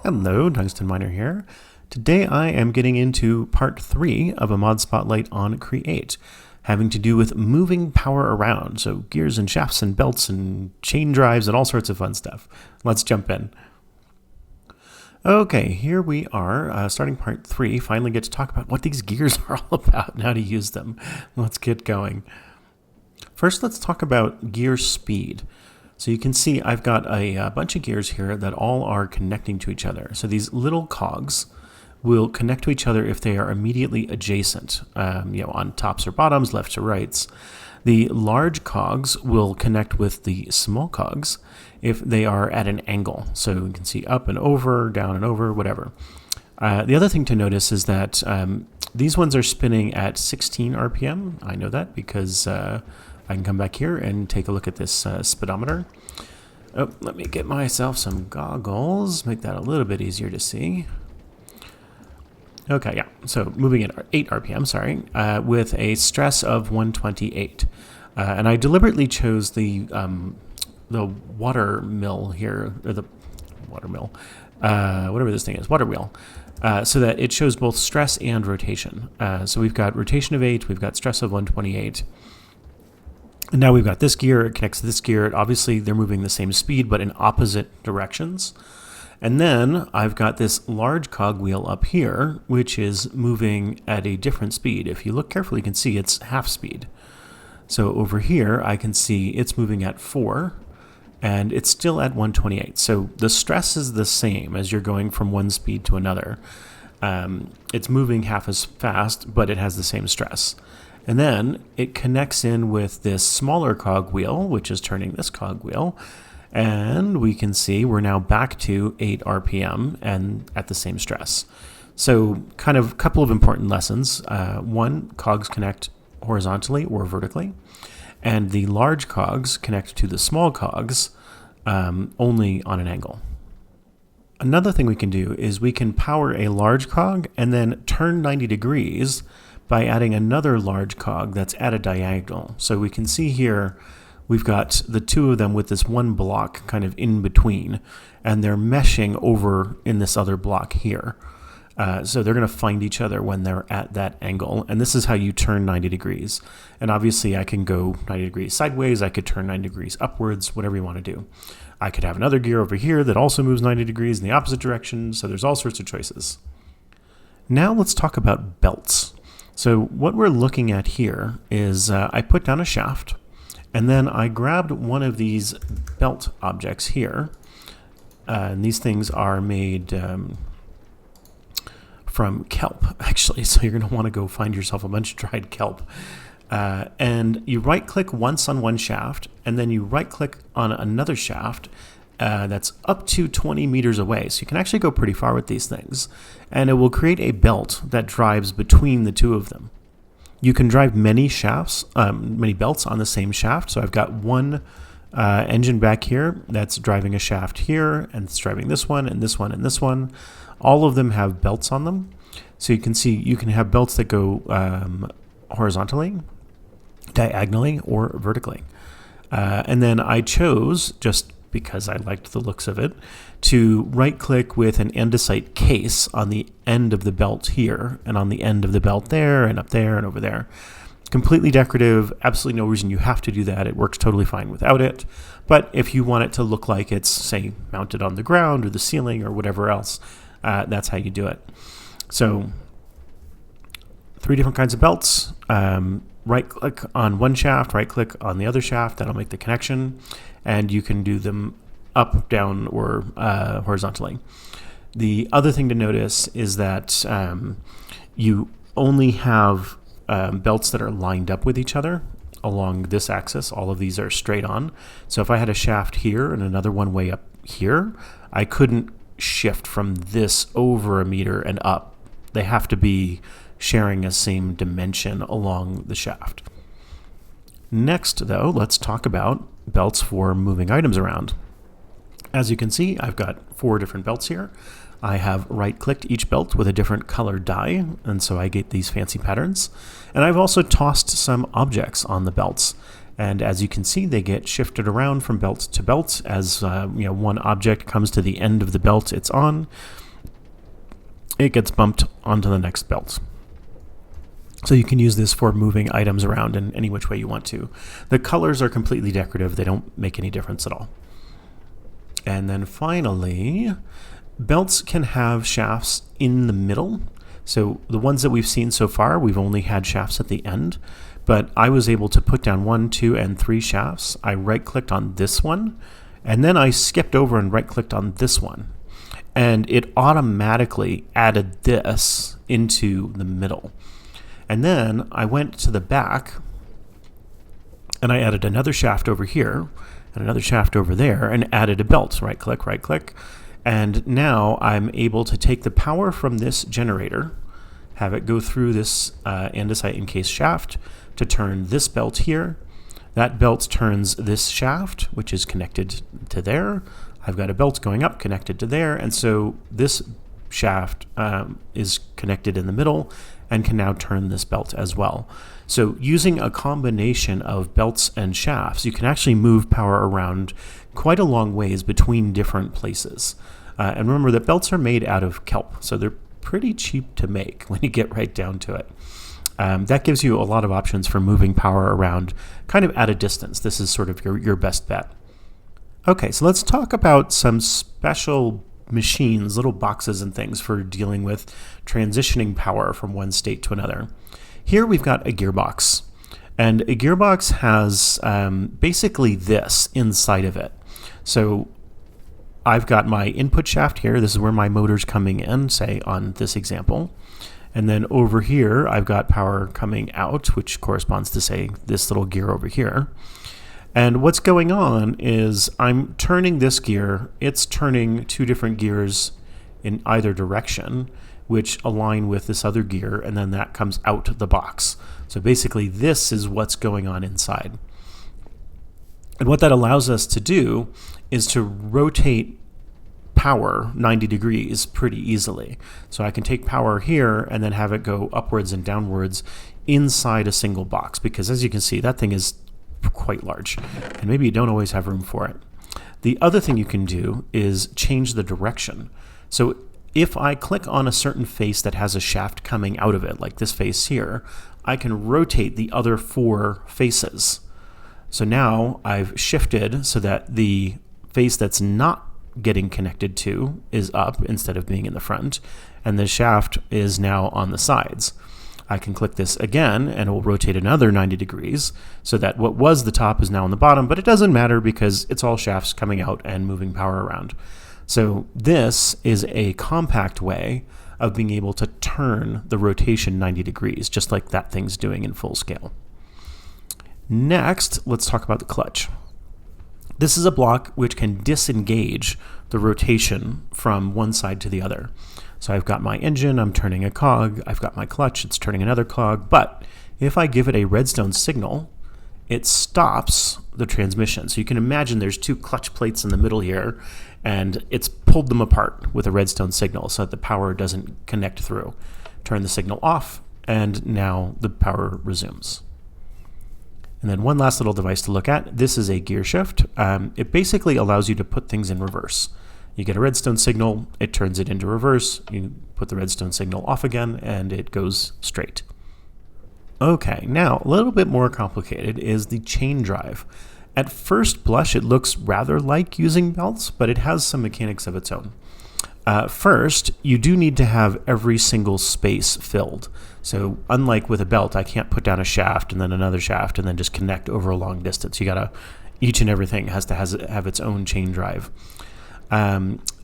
Hello, Tungsten Miner here. Today I am getting into part 3 of a mod spotlight on Create, having to do with moving power around, so gears and shafts and belts and chain drives and all sorts of fun stuff. Let's jump in. Okay, here we are, starting part 3, finally get to talk about what these gears are all about and how to use them. Let's get going. First, let's talk about gear speed. So you can see I've got a bunch of gears here that all are connecting to each other. So these little cogs will connect to each other if they are immediately adjacent, on tops or bottoms, lefts or rights. The large cogs will connect with the small cogs if they are at an angle. So you can see up and over, down and over, whatever. The other thing to notice is that these ones are spinning at 16 RPM. I know that because I can come back here and take a look at this speedometer. Oh, let me get myself some goggles, make that a little bit easier to see. Okay, yeah, so moving at 8 RPM, with a stress of 128. And I deliberately chose the water mill here, or the water mill, whatever this thing is, water wheel, so that it shows both stress and rotation. So we've got rotation of 8, we've got stress of 128. And now we've got this gear, it connects to this gear. Obviously, they're moving the same speed, but in opposite directions. And then I've got this large cog wheel up here, which is moving at a different speed. If you look carefully, you can see it's half speed. So over here, I can see it's moving at 4, and it's still at 128. So the stress is the same as you're going from one speed to another. It's moving half as fast, but it has the same stress. And then it connects in with this smaller cog wheel, which is turning this cog wheel. And we can see we're now back to 8 RPM and at the same stress. So kind of a couple of important lessons. One, cogs connect horizontally or vertically. And the large cogs connect to the small cogs only on an angle. Another thing we can do is we can power a large cog and then turn 90 degrees by adding another large cog that's at a diagonal. So we can see here we've got the two of them with this one block kind of in between, and they're meshing over in this other block here. So they're going to find each other when they're at that angle, and this is how you turn 90 degrees. And obviously I can go 90 degrees sideways, I could turn 90 degrees upwards, whatever you want to do. I could have another gear over here that also moves 90 degrees in the opposite direction, so there's all sorts of choices. Now let's talk about belts. So what we're looking at here is I put down a shaft, and then I grabbed one of these belt objects here. And these things are made from kelp, actually. So you're going to want to go find yourself a bunch of dried kelp. And you right-click once on one shaft, and then you right-click on another shaft that's up to 20 meters away. So you can actually go pretty far with these things. And it will create a belt that drives between the two of them. You can drive many shafts, many belts on the same shaft. So I've got one engine back here that's driving a shaft here, and it's driving this one and this one and this one. All of them have belts on them. So you can see you can have belts that go horizontally, diagonally, or vertically. And then I chose, just because I liked the looks of it, to right-click with an andesite case on the end of the belt here, and on the end of the belt there, and up there, and over there. Completely decorative, absolutely no reason you have to do that. It works totally fine without it. But if you want it to look like it's, say, mounted on the ground or the ceiling or whatever else, that's how you do it. So 3 different kinds of belts. Right-click on one shaft, right-click on the other shaft. That'll make the connection. And you can do them up, down, or horizontally. The other thing to notice is that you only have belts that are lined up with each other along this axis. All of these are straight on. So if I had a shaft here and another one way up here, I couldn't shift from this over a meter and up. They have to be sharing a same dimension along the shaft. Next, though, let's talk about belts for moving items around. As you can see, I've got 4 different belts here. I have right-clicked each belt with a different color die, and so I get these fancy patterns. And I've also tossed some objects on the belts. And as you can see, they get shifted around from belt to belt as one object comes to the end of the belt it's on. It gets bumped onto the next belt. So you can use this for moving items around in any which way you want to. The colors are completely decorative. They don't make any difference at all. And then finally, belts can have shafts in the middle. So the ones that we've seen so far, we've only had shafts at the end. But I was able to put down 1, 2, and 3 shafts. I right-clicked on this one, and then I skipped over and right-clicked on this one. And it automatically added this into the middle. And then I went to the back and I added another shaft over here and another shaft over there and added a belt. Right click. And now I'm able to take the power from this generator, have it go through this andesite encased shaft to turn this belt here. That belt turns this shaft, which is connected to there. I've got a belt going up connected to there. And so this shaft is connected in the middle and can now turn this belt as well. So using a combination of belts and shafts, you can actually move power around quite a long ways between different places. And remember that belts are made out of kelp, so they're pretty cheap to make when you get right down to it. That gives you a lot of options for moving power around kind of at a distance. This is sort of your best bet. Okay, so let's talk about some special machines, little boxes and things for dealing with transitioning power from one state to another. Here we've got a gearbox, and a gearbox has basically this inside of it. So I've got my input shaft here. This is where my motor's coming in, say on this example. And then over here, I've got power coming out, which corresponds to, say, this little gear over here. And what's going on is I'm turning this gear. It's turning 2 different gears in either direction, which align with this other gear, and then that comes out the box. So basically, this is what's going on inside. And what that allows us to do is to rotate power 90 degrees pretty easily. So I can take power here and then have it go upwards and downwards inside a single box, because as you can see, that thing is quite large, and maybe you don't always have room for it. The other thing you can do is change the direction. So if I click on a certain face that has a shaft coming out of it, like this face here, I can rotate the other 4 faces. So now I've shifted so that the face that's not getting connected to is up instead of being in the front, and the shaft is now on the sides. I can click this again and it will rotate another 90 degrees so that what was the top is now on the bottom, but it doesn't matter because it's all shafts coming out and moving power around. So this is a compact way of being able to turn the rotation 90 degrees, just like that thing's doing in full scale. Next, let's talk about the clutch. This is a block which can disengage the rotation from one side to the other. So I've got my engine, I'm turning a cog, I've got my clutch, it's turning another cog, but if I give it a redstone signal, it stops the transmission. So you can imagine there's 2 clutch plates in the middle here, and it's pulled them apart with a redstone signal so that the power doesn't connect through. Turn the signal off, and now the power resumes. And then one last little device to look at. This is a gear shift. It basically allows you to put things in reverse. You get a redstone signal, it turns it into reverse, you put the redstone signal off again, and it goes straight. Okay, now a little bit more complicated is the chain drive. At first blush, it looks rather like using belts, but it has some mechanics of its own. First, you do need to have every single space filled. So unlike with a belt, I can't put down a shaft and then another shaft and then just connect over a long distance. You gotta, each and everything has to have its own chain drive.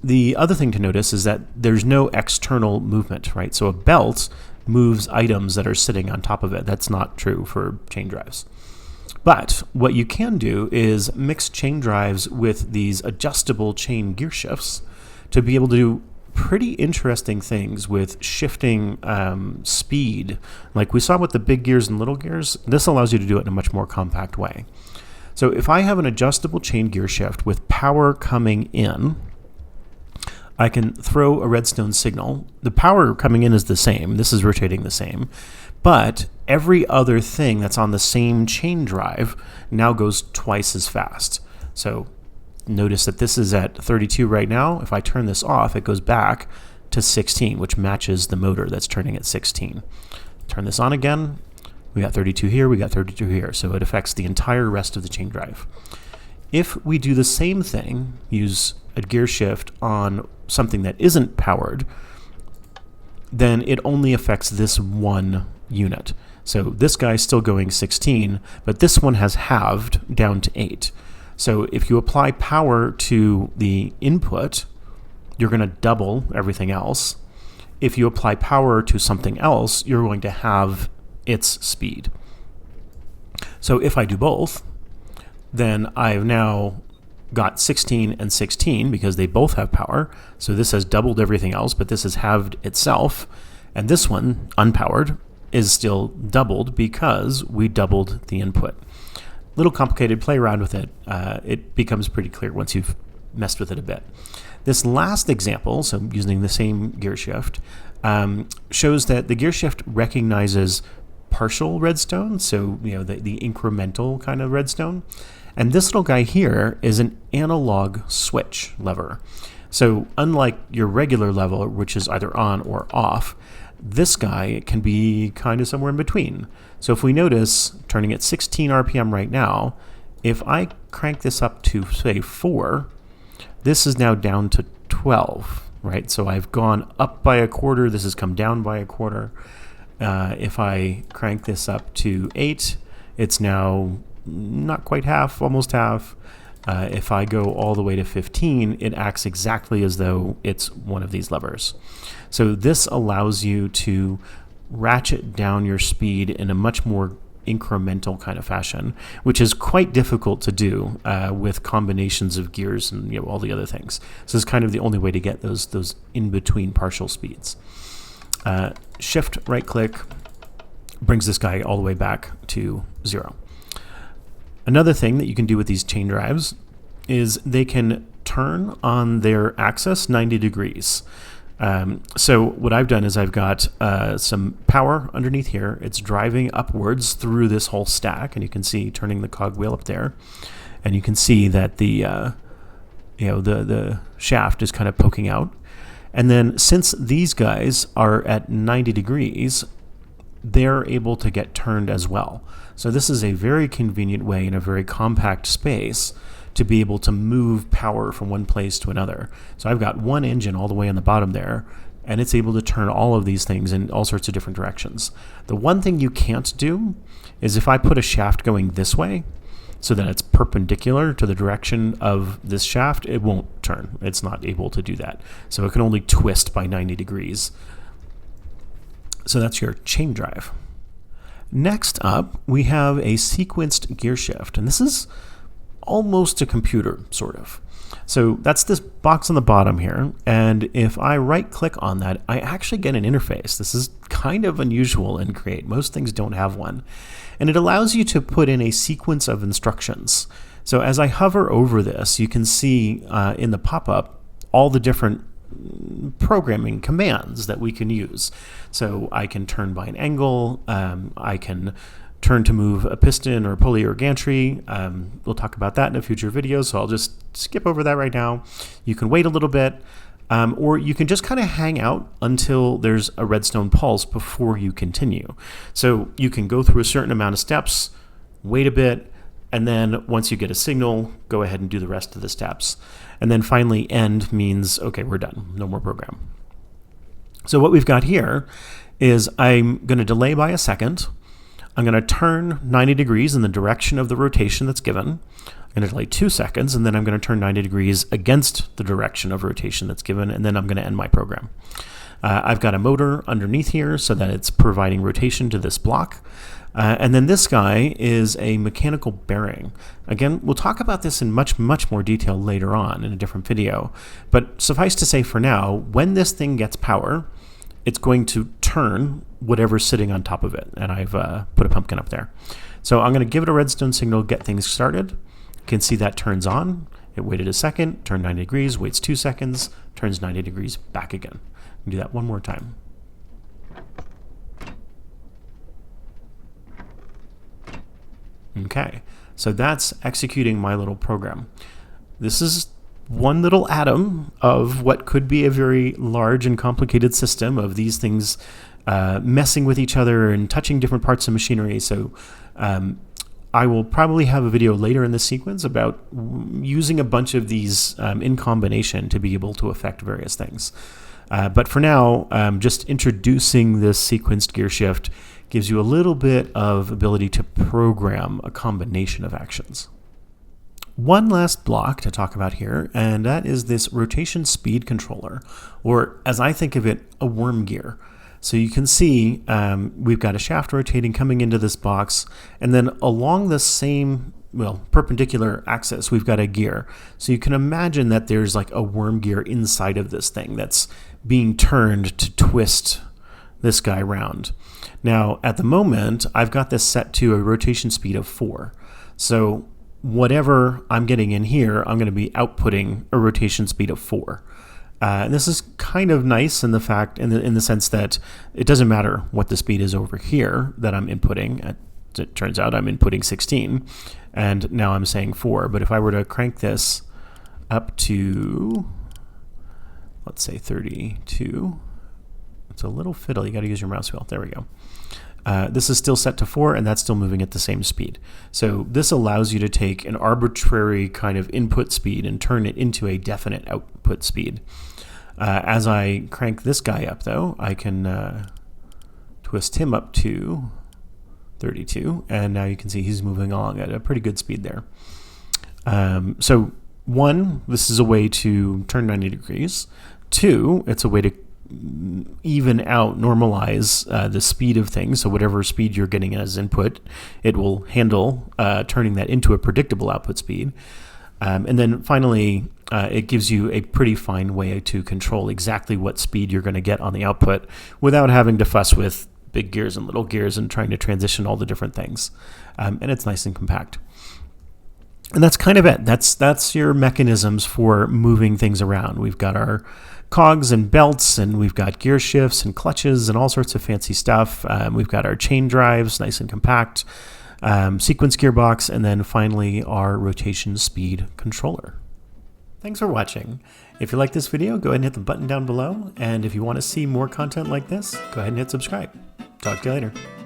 The other thing to notice is that there's no external movement, right? So a belt moves items that are sitting on top of it. That's not true for chain drives. But what you can do is mix chain drives with these adjustable chain gear shifts to be able to do pretty interesting things with shifting speed. Like we saw with the big gears and little gears, this allows you to do it in a much more compact way. So if I have an adjustable chain gear shift with power coming in, I can throw a redstone signal. The power coming in is the same. This is rotating the same. But every other thing that's on the same chain drive now goes twice as fast. So notice that this is at 32 right now. If I turn this off, it goes back to 16, which matches the motor that's turning at 16. Turn this on again. We got 32 here, we got 32 here. So it affects the entire rest of the chain drive. If we do the same thing, use a gear shift on something that isn't powered, then it only affects this one unit. So this guy's still going 16, but this one has halved down to 8. So if you apply power to the input, you're going to double everything else. If you apply power to something else, you're going to have its speed. So if I do both, then I've now got 16 and 16 because they both have power. So this has doubled everything else, but this has halved itself. And this one, unpowered, is still doubled because we doubled the input. Little complicated, play around with it. It becomes pretty clear once you've messed with it a bit. This last example, so using the same gear shift, shows that the gear shift recognizes partial redstone, so the incremental kind of redstone. And this little guy here is an analog switch lever. So unlike your regular lever, which is either on or off, this guy can be kind of somewhere in between. So if we notice, turning at 16 RPM right now, if I crank this up to, say, 4, this is now down to 12, right? So I've gone up by a quarter. This has come down by a quarter. If I crank this up to 8, it's now not quite half, almost half. If I go all the way to 15, it acts exactly as though it's one of these levers. So this allows you to ratchet down your speed in a much more incremental kind of fashion, which is quite difficult to do with combinations of gears and all the other things. So it's kind of the only way to get those in-between partial speeds. Shift right click brings this guy all the way back to 0. Another thing that you can do with these chain drives is they can turn on their axis 90 degrees. So what I've done is I've got some power underneath here. It's driving upwards through this whole stack, and you can see turning the cogwheel up there, and you can see that the shaft is kind of poking out. And then since these guys are at 90 degrees, they're able to get turned as well. So this is a very convenient way in a very compact space to be able to move power from one place to another. So I've got one engine all the way on the bottom there, and it's able to turn all of these things in all sorts of different directions. The one thing you can't do is if I put a shaft going this way, so that it's perpendicular to the direction of this shaft, it won't turn. It's not able to do that. So it can only twist by 90 degrees. So that's your chain drive. Next up, we have a sequenced gear shift, and this is almost a computer, sort of. So that's this box on the bottom here, and if I right-click on that, I actually get an interface. This is kind of unusual in Create. Most things don't have one. And it allows you to put in a sequence of instructions. So as I hover over this, you can see in the pop-up all the different programming commands that we can use. So I can turn by an angle, I can turn to move a piston or pulley or gantry. We'll talk about that in a future video, so I'll just skip over that right now. You can wait a little bit, or you can just kind of hang out until there's a redstone pulse before you continue. So you can go through a certain amount of steps, wait a bit, and then once you get a signal, go ahead and do the rest of the steps. And then finally end means, okay, we're done, no more program. So what we've got here is I'm going to delay by a second. I'm going to turn 90 degrees in the direction of the rotation that's given. I'm going to delay 2 seconds, and then I'm going to turn 90 degrees against the direction of rotation that's given, and then I'm going to end my program. I've got a motor underneath here so that it's providing rotation to this block. And then this guy is a mechanical bearing. Again, we'll talk about this in much, much more detail later on in a different video. But suffice to say for now, when this thing gets power, it's going to turn whatever's sitting on top of it. And I've put a pumpkin up there. So I'm going to give it a redstone signal, get things started. can see that turns on. It waited a second, turned 90 degrees, waits 2 seconds, turns 90 degrees back again. Do that one more time. Okay, so that's executing my little program. This is one little atom of what could be a very large and complicated system of these things messing with each other and touching different parts of machinery. So I will probably have a video later in this sequence about using a bunch of these in combination to be able to affect various things. But for now, just introducing this sequenced gear shift gives you a little bit of ability to program a combination of actions. One last block to talk about here, and that is this rotation speed controller, or as I think of it, a worm gear. So you can see we've got a shaft rotating coming into this box, and then along the same, perpendicular axis, we've got a gear. So you can imagine that there's like a worm gear inside of this thing that's being turned to twist this guy round. Now, at the moment, I've got this set to a rotation speed of 4. So whatever I'm getting in here, I'm going to be outputting a rotation speed of 4. And this is kind of nice in the sense that it doesn't matter what the speed is over here that I'm inputting. It turns out I'm inputting 16, and now I'm saying 4. But if I were to crank this up to, let's say 32, it's a little fiddle. You got to use your mouse wheel. There we go. This is still set to 4, and that's still moving at the same speed. So this allows you to take an arbitrary kind of input speed and turn it into a definite output speed. As I crank this guy up, though, I can twist him up to 32, and now you can see he's moving along at a pretty good speed there. So 1, this is a way to turn 90 degrees. 2, it's a way to even out, normalize the speed of things. So whatever speed you're getting as input, it will handle turning that into a predictable output speed. And then finally, it gives you a pretty fine way to control exactly what speed you're going to get on the output without having to fuss with big gears and little gears and trying to transition all the different things. And it's nice and compact. And that's kind of it. That's your mechanisms for moving things around. We've got our cogs and belts, and we've got gear shifts and clutches and all sorts of fancy stuff. We've got our chain drives, nice and compact, sequence gearbox, and then finally our rotation speed controller. Thanks for watching. If you like this video, go ahead and hit the button down below. And if you want to see more content like this, go ahead and hit subscribe. Talk to you later.